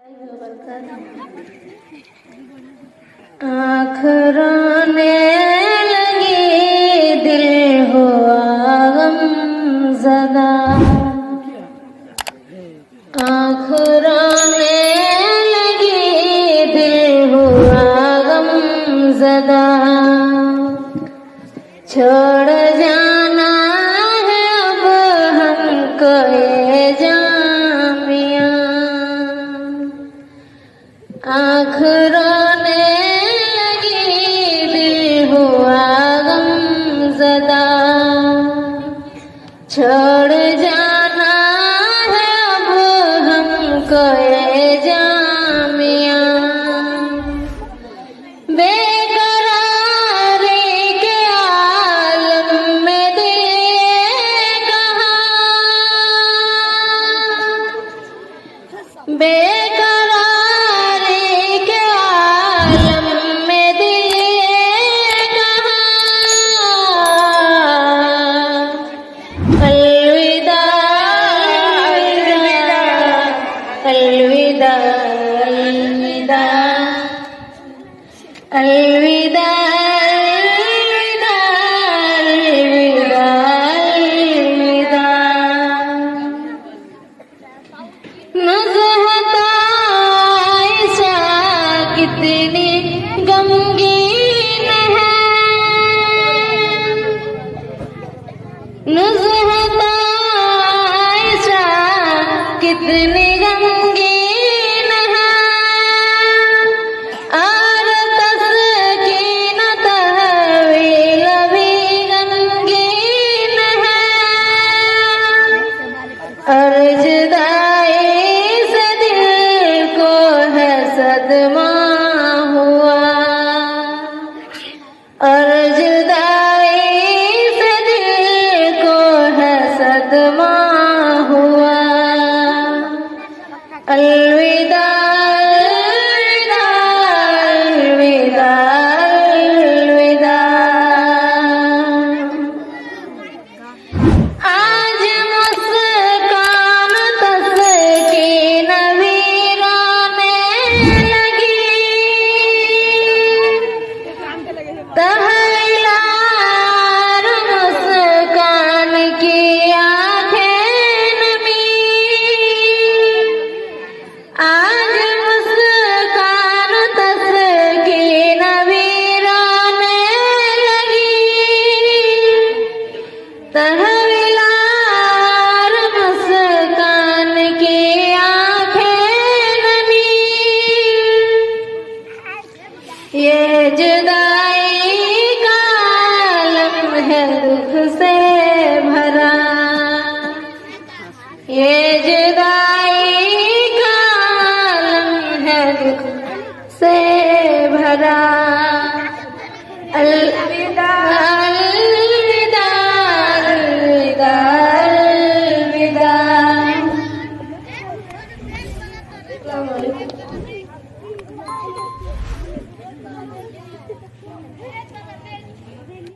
आँख रोने लगी दिल हुआ गमज़दा, आँख रोने लगी दिल हुआ गमज़दा, छोड़ जाना है अब हमको ये जामिया। आँख रोने लगी दिल हुआ गमज़दा, छोड़ जाना है अब हमको ये जामिया। बेकरारी के आलम में दिल कहाँ, बेकरारी के आलम में दिल कहाँ। अलविदा अलविदा अलविदा अलविदा अलविदा अलविदा अलविदा। नुज़हत आइशा कितनी गमगीन है, नुज़हत आइशा कितनी गमगीन है, और तस्कीन तहवील भी गमगीन है। और जुदाई से दिल को है सदमा हुआ, और जुदाई से दिल को है सदमा हुआ। अलविदा अलविदा अलविदा अलविदा। आज मुस्कान तस्कीन वीराने लगी, तहवीलार मुस्कान की आंखें नमी। आज मुस्कान तस्कीन वीराने लगी, तहवीलार मुस्कान की आंखें नमी। ये जुदाई का आलम है दुख से भरा, ये जुदाई का आलम है दुख से भरा। अलविदा